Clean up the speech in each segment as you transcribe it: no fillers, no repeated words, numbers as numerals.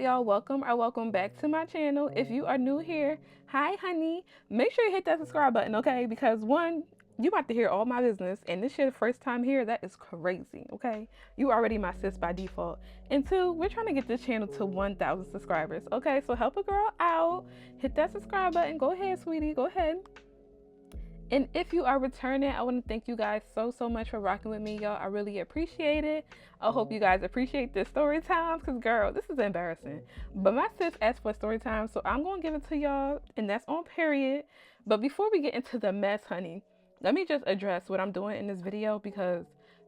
y'all? Welcome back to my channel. If you are new here, hi honey, make sure you hit that subscribe button, okay? Because one, you about to hear all my business, and this your first time here, that is crazy, okay? You already my sis by default. And two, we're trying to get this channel to 1,000 subscribers, okay? So help a girl out, hit that subscribe button. Go ahead, sweetie, go ahead. And if you are returning, I want to thank you guys so much for rocking with me, y'all. I really appreciate it. I hope you guys appreciate this story time, because girl, this is embarrassing. But my sis asked for story time, so I'm going to give it to y'all, and that's on period. But before we get into the mess, honey, let me just address what I'm doing in this video, because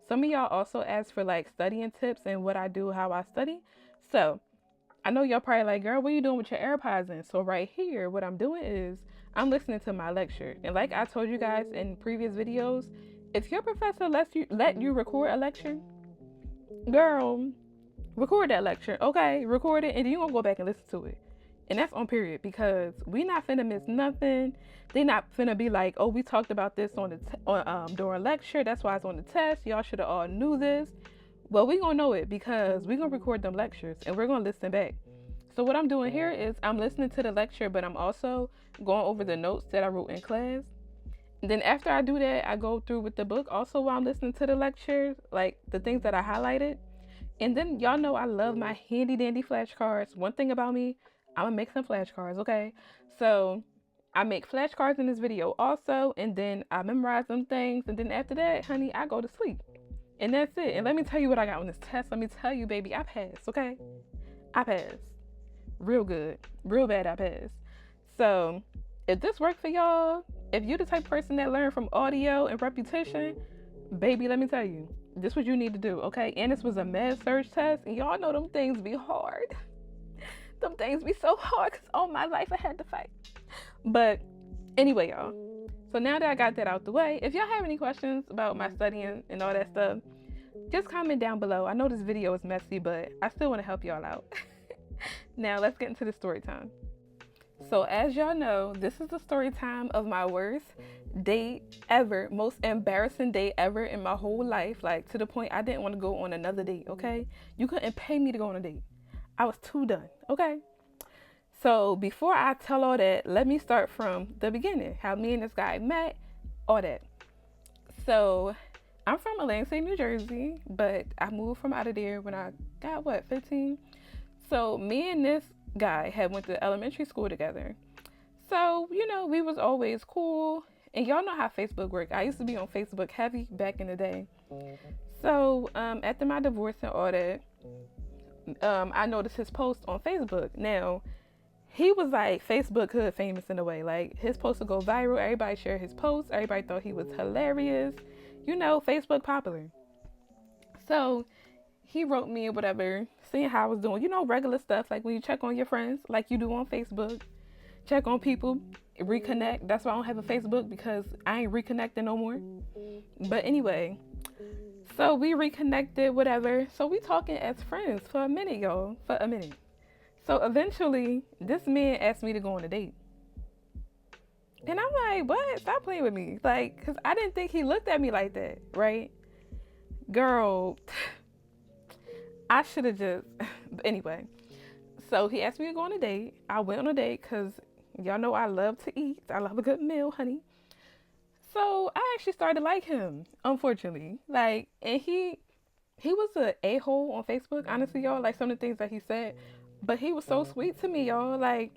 some of y'all also asked for like studying tips and what I do, how I study. So I know y'all probably like, girl, what are you doing with your AirPods in? So right here, what I'm doing is I'm listening to my lecture. And like I told you guys in previous videos, if your professor let you record a lecture, girl, record that lecture, okay? Record it, and then you're gonna go back and listen to it. And that's on period, because we not finna miss nothing. They not finna be like, oh, we talked about this on the during lecture, that's why it's on the test. Y'all should have all knew this. Well, we gonna know it because we gonna record them lectures and we're gonna listen back. So what I'm doing here is I'm listening to the lecture, but I'm also going over the notes that I wrote in class. And then after I do that, I go through with the book also while I'm listening to the lecture, like the things that I highlighted. And then y'all know I love my handy dandy flashcards. One thing about me, I'm gonna make some flashcards, okay? So I make flashcards in this video also, and then I memorize them things, and then after that, honey, I go to sleep. And that's it. And let me tell you what I got on this test. Let me tell you, baby, I passed, okay? I passed. Real good. Real bad, I passed. So if this worked for y'all, if you're the type of person that learned from audio and repetition, baby, let me tell you, this is what you need to do, okay? And this was a med surg test, and y'all know them things be hard. Them things be so hard, because all my life I had to fight. But anyway, y'all. So now that I got that out the way, if y'all have any questions about my studying and all that stuff, just comment down below. I know this video is messy, but I still want to help y'all out. Now let's get into the story time. So as y'all know, this is the story time of my worst date ever, most embarrassing date ever in my whole life. Like, to the point I didn't want to go on another date, okay? You couldn't pay me to go on a date. I was too done, okay? So before I tell all that, let me start from the beginning. How me and this guy met, all that. So I'm from Atlantic, New Jersey, but I moved from out of there when I got, 15? So me and this guy had went to elementary school together. So, you know, we was always cool. And y'all know how Facebook worked. I used to be on Facebook heavy back in the day. So after my divorce and all that, I noticed his post on Facebook. Now, he was like Facebook hood famous in a way. Like, his posts would go viral. Everybody shared his posts. Everybody thought he was hilarious. You know, Facebook popular. So he wrote me or whatever, seeing how I was doing. You know, regular stuff, like when you check on your friends, like you do on Facebook. Check on people, reconnect. That's why I don't have a Facebook, because I ain't reconnecting no more. But anyway, so we reconnected, whatever. So we talking as friends for a minute, y'all. For a minute. So eventually, this man asked me to go on a date. And I'm like, what? Stop playing with me. Like, because I didn't think he looked at me like that, right? Girl, I should have just... But anyway, so he asked me to go on a date. I went on a date because y'all know I love to eat. I love a good meal, honey. So I actually started to like him, unfortunately. Like, and he was an a-hole on Facebook, honestly, y'all. Like, some of the things that he said. But he was so sweet to me, y'all. Like,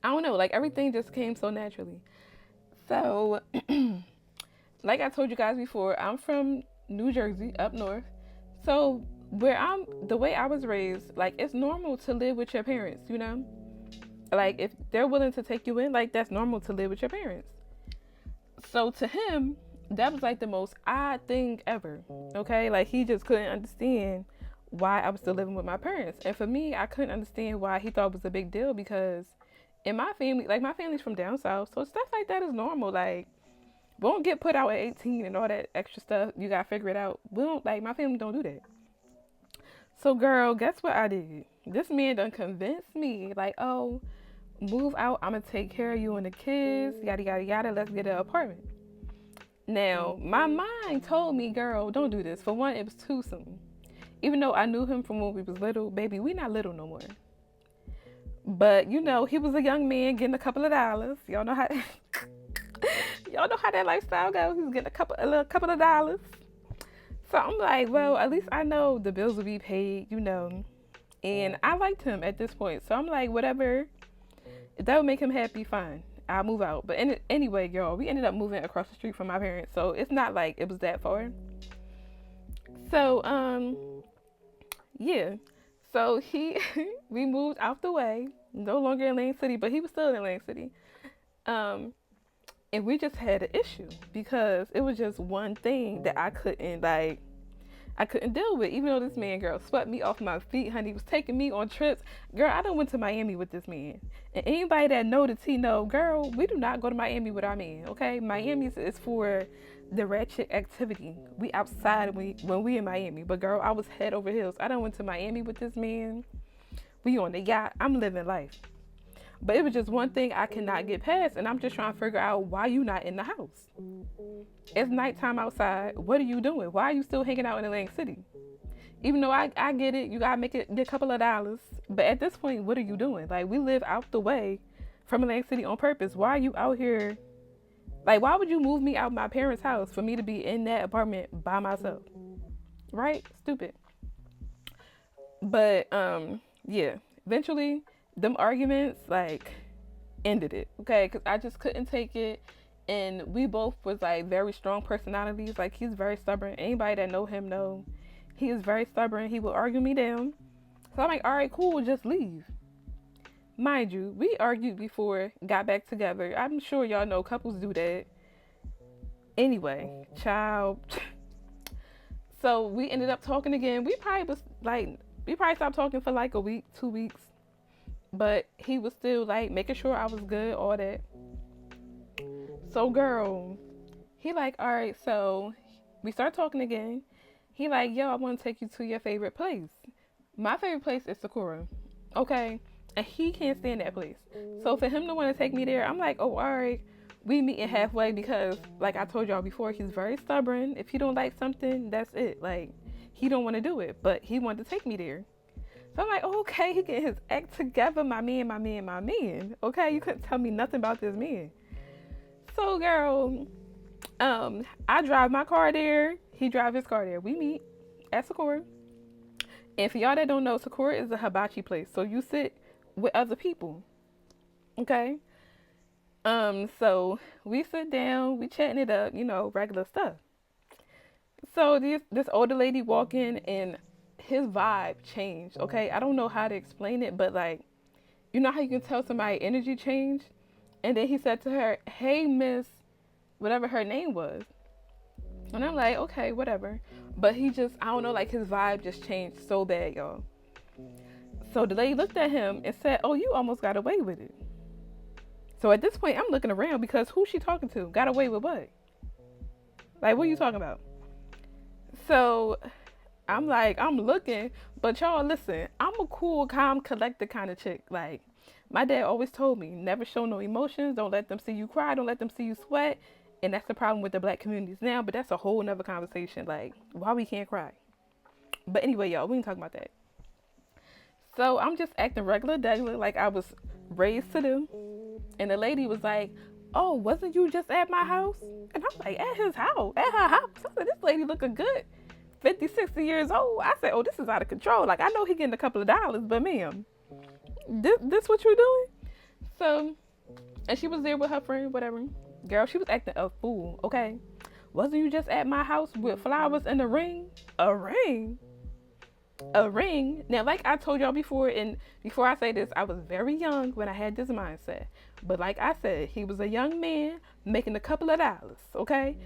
I don't know. Like, everything just came so naturally. So, like I told you guys before, I'm from New Jersey, up north. So, the way I was raised, like, it's normal to live with your parents, you know? Like, if they're willing to take you in, like, that's normal to live with your parents. So, to him, that was, like, the most odd thing ever, okay? Like, he just couldn't understand why I was still living with my parents. And for me, I couldn't understand why he thought it was a big deal, because in my family, like, my family's from down south, so stuff like that is normal. Like, we don't get put out at 18 and all that extra stuff. You gotta figure it out. We don't, like, my family don't do that. So, girl, guess what I did? This man done convinced me, like, oh, move out. I'm going to take care of you and the kids. Yada, yada, yada. Let's get an apartment. Now, my mind told me, girl, don't do this. For one, it was too soon. Even though I knew him from when we was little, baby, we not little no more. But you know, he was a young man getting a couple of dollars. Y'all know how y'all know how that lifestyle goes. He was getting a little couple of dollars. So I'm like, well, at least I know the bills will be paid, you know. And I liked him at this point. So I'm like, whatever, if that would make him happy, fine. I'll move out. But anyway, y'all, we ended up moving across the street from my parents. So it's not like it was that far. So, yeah. So we moved out the way. No longer in Lane City, but he was still in Lane City. Um, and we just had an issue because it was just one thing that I couldn't deal with. Even though this man, girl, swept me off my feet, honey, was taking me on trips. Girl, I done went to Miami with this man. And anybody that know the T know, girl, we do not go to Miami with our man, okay? Miami is for the ratchet activity. We outside when we in Miami. But girl, I was head over heels. I done went to Miami with this man. We on the yacht. I'm living life. But it was just one thing I cannot get past, and I'm just trying to figure out why you not in the house. It's nighttime outside. What are you doing? Why are you still hanging out in Atlantic City? Even though I get it, you gotta get a couple of dollars. But at this point, what are you doing? Like, we live out the way from Atlantic City on purpose. Why are you out here? Like, why would you move me out my parents' house for me to be in that apartment by myself? Right? Stupid. But yeah. Eventually, them arguments like ended it, okay? Because I just couldn't take it, and we both was like very strong personalities. Like, he's very stubborn. Anybody that know him know he is very stubborn. He will argue me down. So I'm like, all right, cool, just leave. Mind you, we argued before, got back together. I'm sure y'all know couples do that. Anyway, child. So we ended up talking again. We probably stopped talking for like a week, 2 weeks. But he was still like making sure I was good, all that. So girl, he like, all right, so we start talking again. He like, yo, I want to take you to your favorite place. My favorite place is Sakura, okay? And he can't stand that place. So for him to want to take me there, I'm like, oh, all right. We meeting halfway because, like I told y'all before, he's very stubborn. If he don't like something, that's it. Like, he don't want to do it, but he wanted to take me there. So I'm like, oh, okay, he getting his act together, my man. Okay, you couldn't tell me nothing about this man. So, girl, I drive my car there. He drive his car there. We meet at Sakura. And for y'all that don't know, Sakura is a hibachi place. So you sit with other people. Okay? So we sit down, we chatting it up, you know, regular stuff. So this older lady walk in and his vibe changed, okay? I don't know how to explain it, but like, you know how you can tell somebody energy changed? And then he said to her, hey, miss, whatever her name was. And I'm like, okay, whatever. But he just, I don't know, like his vibe just changed so bad, y'all. So the lady looked at him and said, oh, you almost got away with it. So at this point, I'm looking around because who's she talking to? Got away with what? Like, what are you talking about? So I'm like, I'm looking, but y'all listen, I'm a cool, calm, collected kind of chick. Like, my dad always told me, never show no emotions. Don't let them see you cry. Don't let them see you sweat. And that's the problem with the black communities now, but that's a whole nother conversation. Like, why we can't cry. But anyway, y'all, we can talk about that. So I'm just acting regular, like I was raised to do. And the lady was like, oh, wasn't you just at my house? And I'm like, at his house? At her house? I said, this lady looking good. 50, 60 years old. I said, oh, this is out of control. Like, I know he getting a couple of dollars, but ma'am, this what you doing? So, and she was there with her friend, whatever. Girl, she was acting a fool, okay? Wasn't you just at my house with flowers and a ring? A ring? A ring. Now, like I told y'all before, and before I say this, I was very young when I had this mindset. But like I said, he was a young man making a couple of dollars, okay?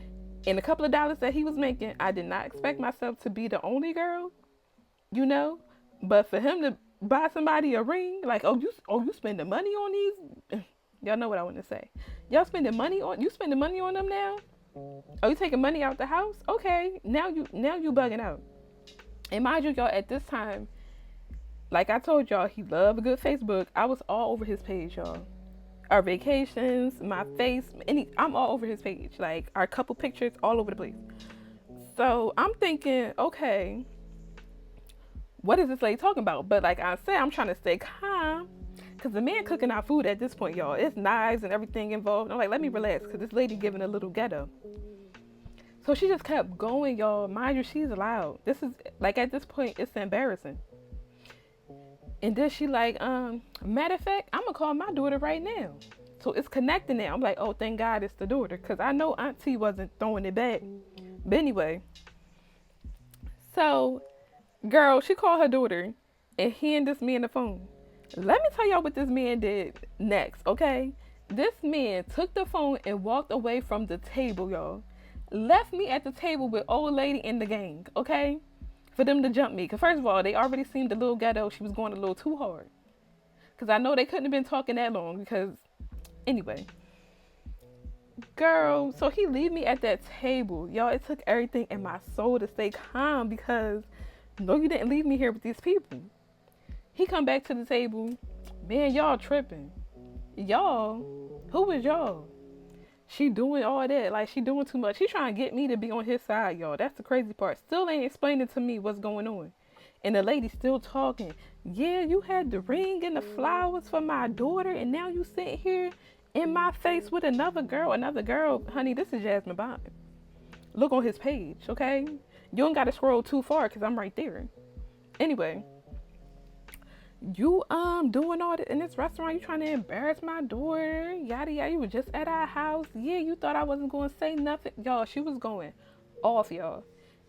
And a couple of dollars that he was making, I did not expect myself to be the only girl, you know? But for him to buy somebody a ring, like, you spending money on these? Y'all know what I want to say. You spending money on them now? Oh, you taking money out the house? Okay, now you bugging out. And mind you, y'all, at this time, like I told y'all, he loved a good Facebook. I was all over his page, y'all. Our vacations, my face, I'm all over his page. Like, our couple pictures, all over the place. So I'm thinking, okay, what is this lady talking about? But like I said, I'm trying to stay calm. because the man cooking our food at this point, y'all. It's knives and everything involved. I'm like, let me relax, because this lady giving a little ghetto. So she just kept going, y'all. Mind you, she's loud. This is, like, at this point, it's embarrassing. And then she like, matter of fact, I'm going to call my daughter right now. So it's connecting now. I'm like, oh, thank God it's the daughter, because I know Auntie wasn't throwing it back. But anyway, so, girl, she called her daughter and handed this man the phone. Let me tell y'all what this man did next, okay? This man took the phone and walked away from the table, y'all. Left me at the table with old lady and the gang, okay? For them to jump me. Because first of all, they already seemed a little ghetto. She was going a little too hard. Because I know they couldn't have been talking that long. Because, anyway. Girl, so he leave me at that table. Y'all, it took everything in my soul to stay calm. Because, no, you didn't leave me here with these people. He come back to the table. Man, y'all tripping. Y'all? Who was y'all? She doing all that. Like, she doing too much. She trying to get me to be on his side, y'all. That's the crazy part. Still ain't explaining to me what's going on. And the lady still talking. Yeah, you had the ring and the flowers for my daughter, and now you sitting here in my face with another girl. Another girl, honey, this is Jaz'Men Bond. Look on his page, okay? You don't got to scroll too far because I'm right there. Anyway. You doing all that in this restaurant, you trying to embarrass my daughter, yada yada, you were just at our house. Yeah, you thought I wasn't going to say nothing. Y'all, she was going off, y'all.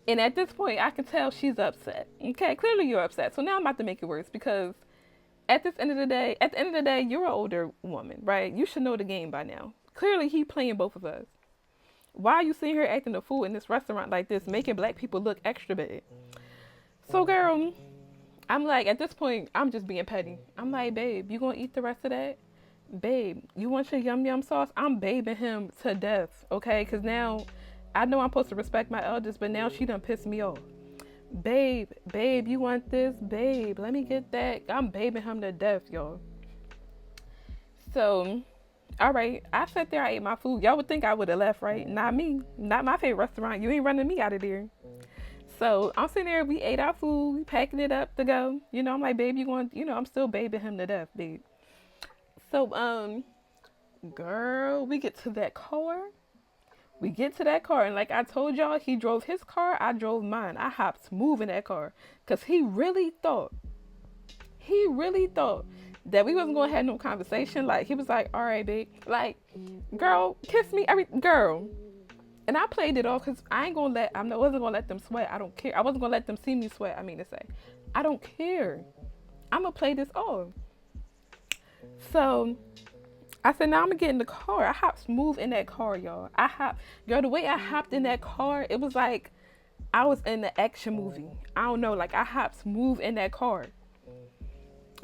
And at this point, I can tell she's upset. Okay, clearly you're upset. So now I'm about to make it worse, because at the end of the day, you're an older woman, right? You should know the game by now. Clearly he playing both of us. Why are you sitting here acting a fool in this restaurant like this, making black people look extra bad? So girl, I'm like, at this point, I'm just being petty. I'm like, babe, you gonna eat the rest of that? Babe, you want your yum yum sauce? I'm babing him to death, okay? Because now, I know I'm supposed to respect my elders, but now she done pissed me off. Babe, you want this? Babe, let me get that. I'm babing him to death, y'all. So, all right, I sat there, I ate my food. Y'all would think I would have left, right? Not me. Not my favorite restaurant. You ain't running me out of there. So I'm sitting there, we ate our food, we packing it up to go. You know, I'm like, babe, you going, you know, I'm still babing him to death, babe. So, girl, we get to that car. And like I told y'all, he drove his car, I drove mine. I hopped smooth in that car. Because he really thought that we wasn't going to have no conversation. Like, he was like, all right, babe. Like, girl, kiss me, girl. And I played it off because I wasn't going to let them sweat. I don't care. I wasn't going to let them see me sweat. I don't care. I'm going to play this off. So I said, now I'm going to get in the car. I hopped smooth in that car, y'all. The way I hopped in that car, it was like I was in the action movie. I don't know. Like, I hopped smooth in that car.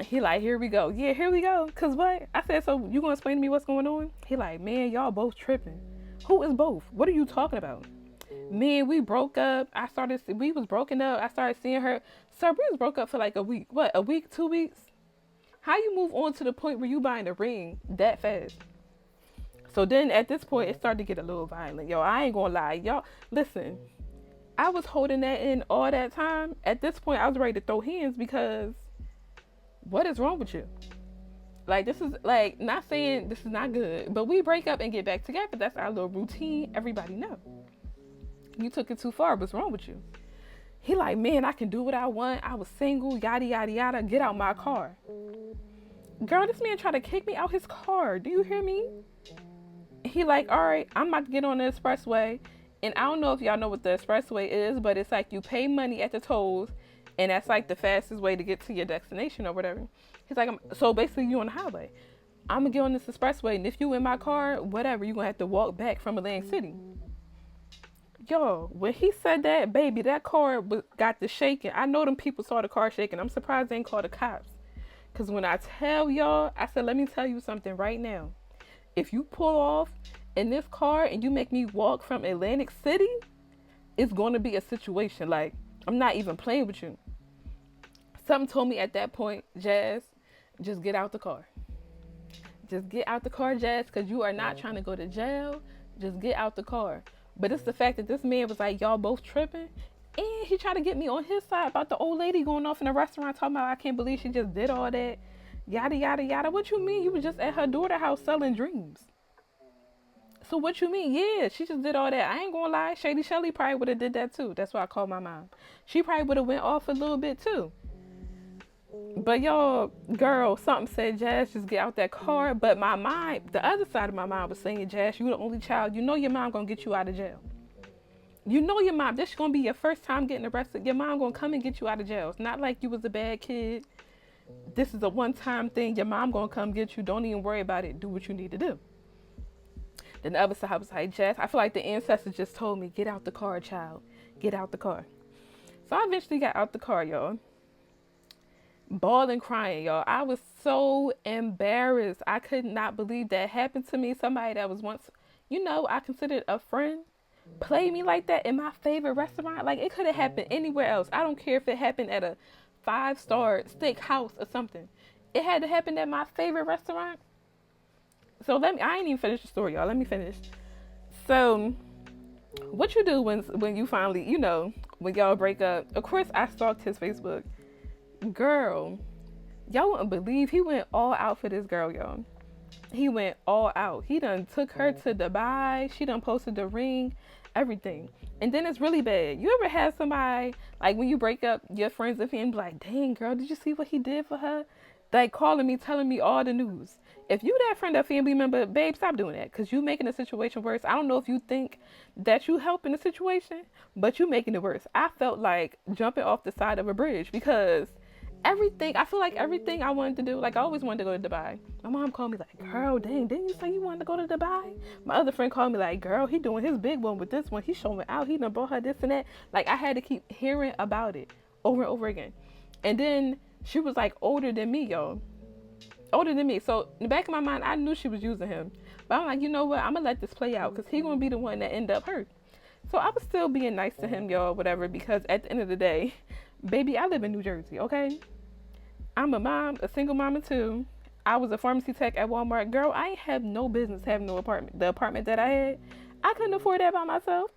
He like, here we go. Yeah, here we go. Because what? I said, so you going to explain to me what's going on? He like, man, y'all both tripping. Who is both? What are you talking about? Man, we broke up. We was broken up. I started seeing her. Sir, we was broke up for like a week. What, a week, 2 weeks? How you move on to the point where you buying a ring that fast? So then at this point, it started to get a little violent. Yo, I ain't gonna lie. Y'all, listen. I was holding that in all that time. At this point, I was ready to throw hands because what is wrong with you? Like, this is, like, not saying this is not good, but we break up and get back together. That's our little routine. Everybody know. You took it too far. What's wrong with you? He like, man, I can do what I want. I was single, yada, yada, yada. Get out my car. Girl, this man tried to kick me out his car. Do you hear me? He like, all right, I'm about to get on the expressway. And I don't know if y'all know what the expressway is, but it's like you pay money at the tolls, and that's like the fastest way to get to your destination or whatever. He's like, so basically you on the highway. I'm going to get on this expressway, and if you in my car, whatever, you're going to have to walk back from Atlantic City. Yo, when he said that, baby, that car got to shaking. I know them people saw the car shaking. I'm surprised they didn't call the cops. Because when I tell y'all, I said, let me tell you something right now. If you pull off in this car and you make me walk from Atlantic City, it's going to be a situation. Like, I'm not even playing with you. Something told me at that point, Jazz, just get out the car. Just get out the car, Jazz, because you are not trying to go to jail. Just get out the car. But it's the fact that this man was like, y'all both tripping. And he tried to get me on his side about the old lady going off in the restaurant talking about, I can't believe she just did all that. Yada, yada, yada. What you mean? You was just at her daughter's house selling dreams. So what you mean? Yeah, she just did all that. I ain't gonna lie. Shady Shelly probably would have did that too. That's why I called my mom. She probably would have went off a little bit too. But y'all, girl, something said, Jazz, just get out that car. But my mind, the other side of my mind was saying, Jazz, you the only child. You know your mom gonna get you out of jail. You know your mom. This is gonna be your first time getting arrested. Your mom gonna come and get you out of jail. It's not like you was a bad kid. This is a one-time thing. Your mom gonna come get you. Don't even worry about it. Do what you need to do. Then the other side was like, Jazz, I feel like the ancestors just told me, get out the car, child. Get out the car. So I eventually got out the car, y'all. Bawling, crying, y'all. I was so embarrassed. I could not believe that happened to me. Somebody that was once, I considered a friend, played me like that in my favorite restaurant. Like, it could have happened anywhere else. I don't care if it happened at a 5-star steakhouse or something. It had to happen at my favorite restaurant. So I ain't even finished the story, y'all. Let me finish. So what you do when you finally, when y'all break up, of course I stalked his Facebook. Girl, y'all wouldn't believe he went all out for this girl, y'all. He went all out. He done took her to Dubai. She done posted the ring, everything. And then it's really bad. You ever have somebody, like when you break up, your friends and family, like, dang, girl, did you see what he did for her? Like calling me, telling me all the news. If you that friend or family member, babe, stop doing that. Because you making the situation worse. I don't know if you think that you helping the situation, but you making it worse. I felt like jumping off the side of a bridge because I feel like everything I wanted to do, like I always wanted to go to Dubai. My mom called me like, girl, dang, didn't you say you wanted to go to Dubai? My other friend called me like, girl, he doing his big one with this one. He's showing out. He done brought her this and that. Like I had to keep hearing about it over and over again. And then she was like older than me, y'all. Older than me. So in the back of my mind, I knew she was using him. But I'm like, you know what? I'm going to let this play out because he's going to be the one that end up hurt. So I was still being nice to him, y'all, whatever, because at the end of the day, baby, I live in New Jersey, okay? I'm a mom, a single mama too. I was a pharmacy tech at Walmart. Girl, I ain't have no business having no apartment. The apartment that I had, I couldn't afford that by myself.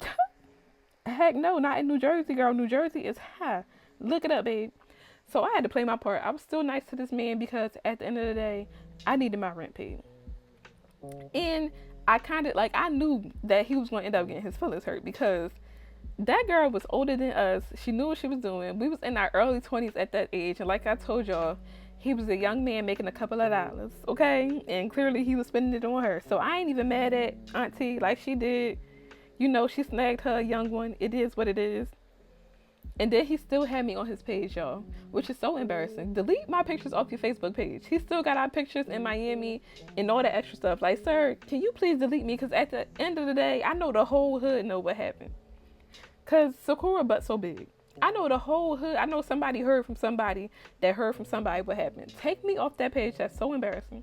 Heck no, not in New Jersey, girl. New Jersey is high. Look it up, babe. So I had to play my part. I was still nice to this man because at the end of the day, I needed my rent paid. And I knew that he was going to end up getting his feelings hurt because that girl was older than us. She knew what she was doing. We was in our early 20s at that age. And like I told y'all, he was a young man making a couple of dollars, okay? And clearly he was spending it on her. So I ain't even mad at Auntie like she did. She snagged her young one. It is what it is. And then he still had me on his page, y'all, which is so embarrassing. Delete my pictures off your Facebook page. He still got our pictures in Miami and all that extra stuff. Like, sir, can you please delete me? Because at the end of the day, I know the whole hood know what happened. Because Sakura butt so big. I know the whole hood. I know somebody heard from somebody that heard from somebody what happened. Take me off that page. That's so embarrassing.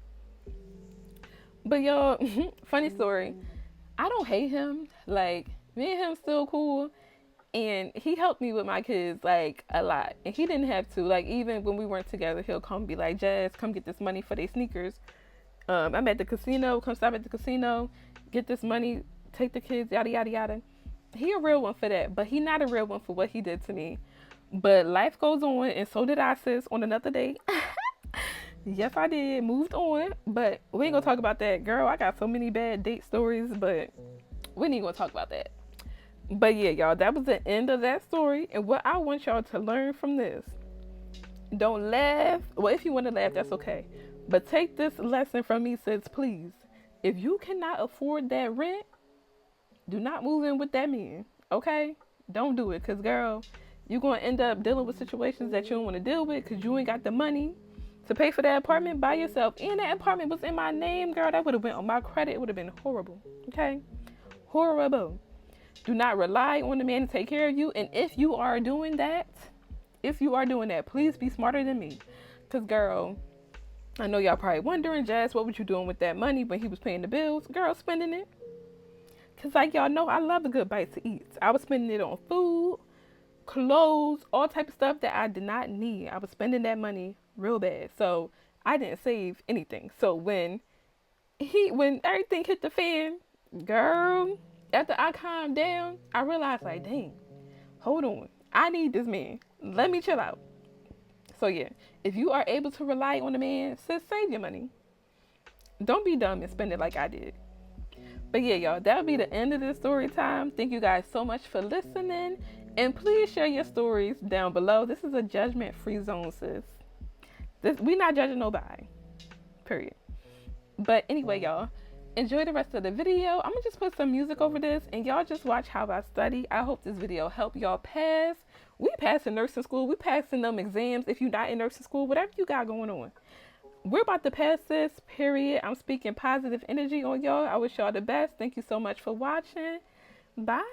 But, y'all, funny story. I don't hate him. Like, me and him still cool. And he helped me with my kids, like, a lot. And he didn't have to. Like, even when we weren't together, he'll come and be like, Jazz, come get this money for their sneakers. I'm at the casino. Come stop at the casino. Get this money. Take the kids, yada, yada, yada. He a real one for that. But he not a real one for what he did to me. But life goes on. And so did I, sis, on another day. Yes, I did. Moved on. But we ain't going to talk about that. Girl, I got so many bad date stories. But we ain't going to talk about that. But yeah, y'all, that was the end of that story. And what I want y'all to learn from this, don't laugh. Well, if you want to laugh, that's okay. But take this lesson from me, sis, please. If you cannot afford that rent, do not move in with that man, okay? Don't do it, because, girl, you're going to end up dealing with situations that you don't want to deal with because you ain't got the money to pay for that apartment by yourself. And that apartment was in my name, girl. That would have been on my credit. It would have been horrible, okay? Horrible. Do not rely on the man to take care of you. And if you are doing that, please be smarter than me. Because, girl, I know y'all probably wondering, Jazz, what was you doing with that money when he was paying the bills? Girl, spending it. Because, like y'all know, I love a good bite to eat. I was spending it on food, clothes, all type of stuff that I did not need. I was spending that money real bad. So, I didn't save anything. So, when everything hit the fan, girl, after I calmed down, I realized, like, dang, hold on. I need this man. Let me chill out. So yeah, if you are able to rely on a man, sis, save your money. Don't be dumb and spend it like I did. But yeah, y'all, that'll be the end of this story time. Thank you guys so much for listening. And please share your stories down below. This is a judgment-free zone, sis. We not judging nobody. Period. But anyway, y'all, enjoy the rest of the video. I'm gonna just put some music over this and y'all just watch how I study. I hope this video help y'all pass. We passing nursing school. We passing them exams. If you're not in nursing school, whatever you got going on. We're about to pass this, period. I'm speaking positive energy on y'all. I wish y'all the best. Thank you so much for watching. Bye.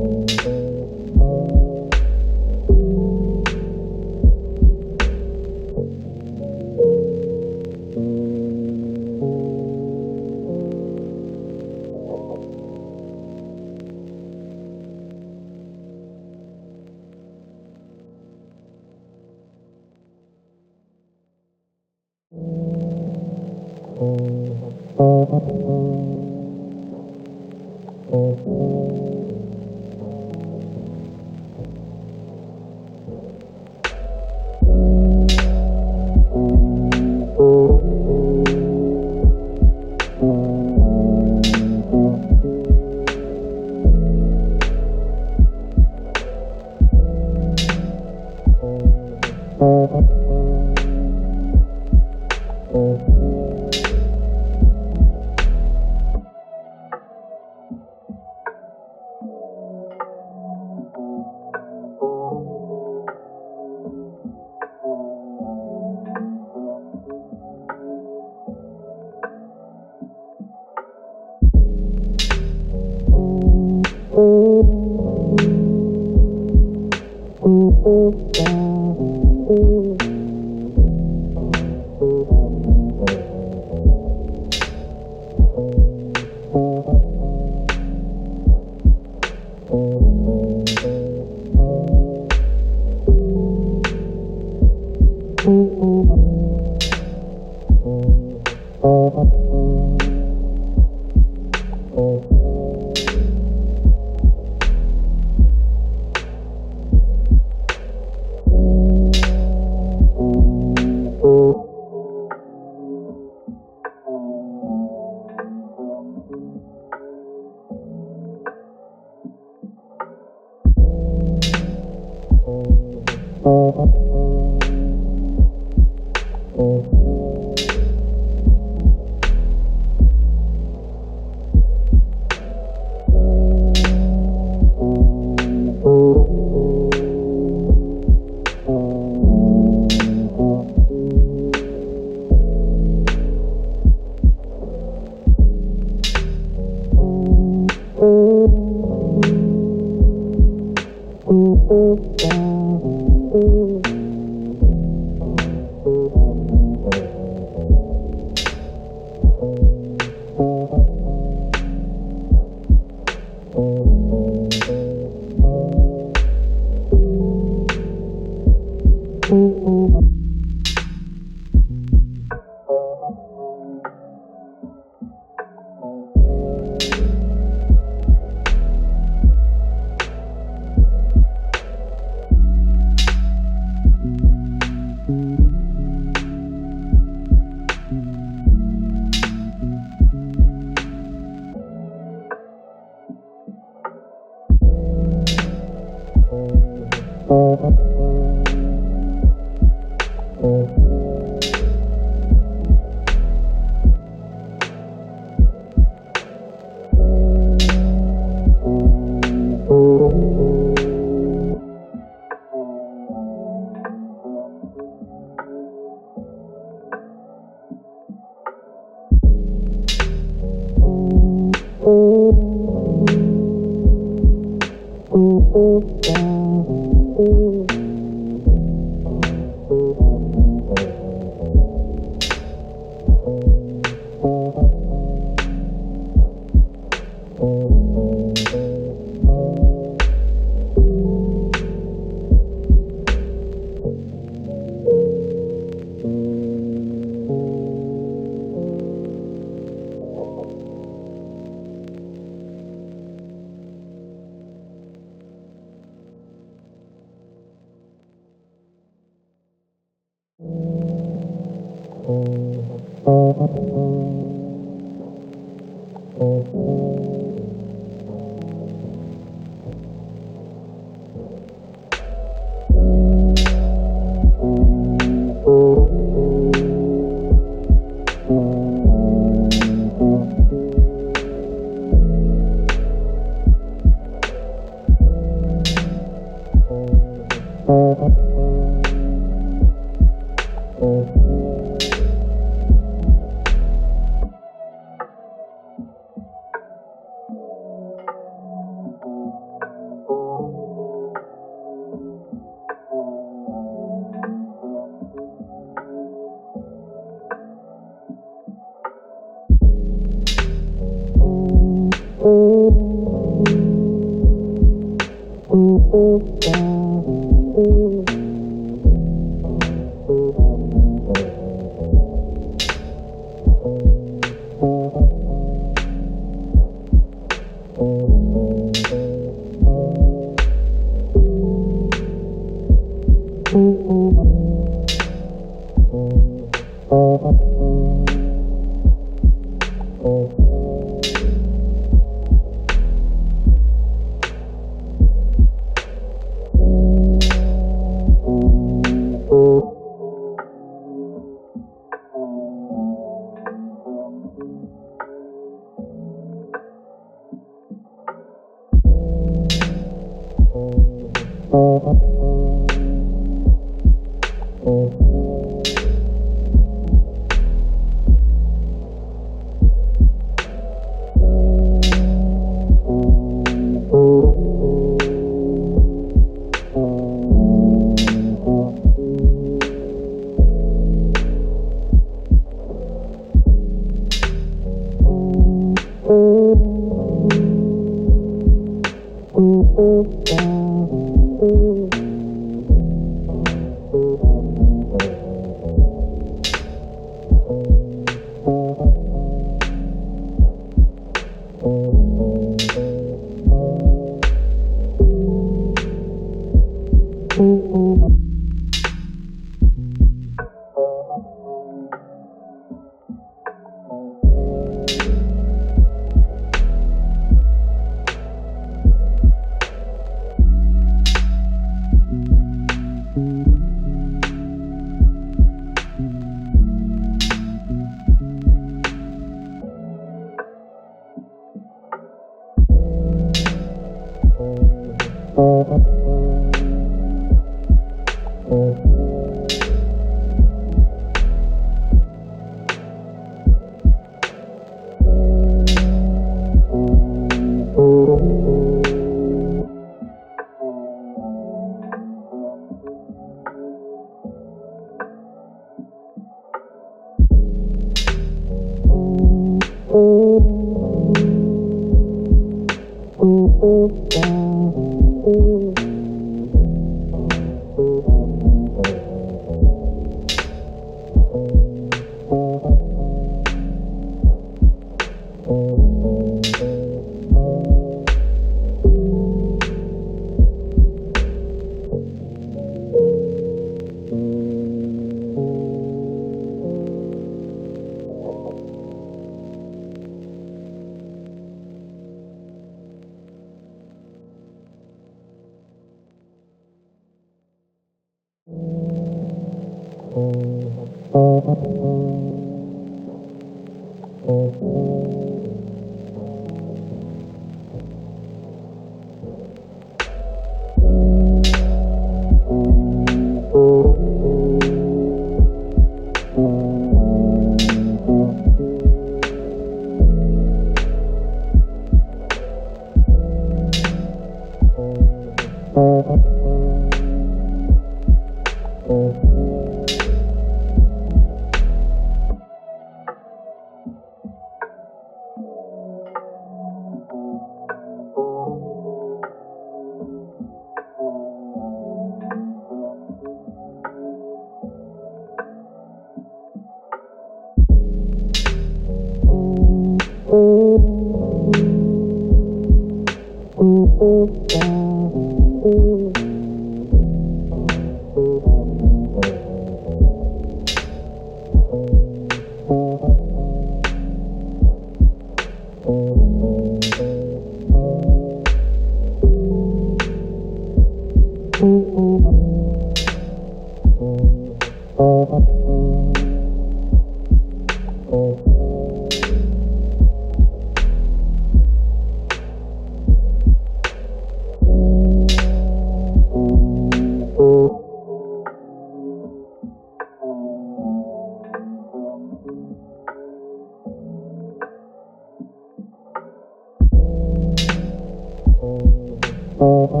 Oh,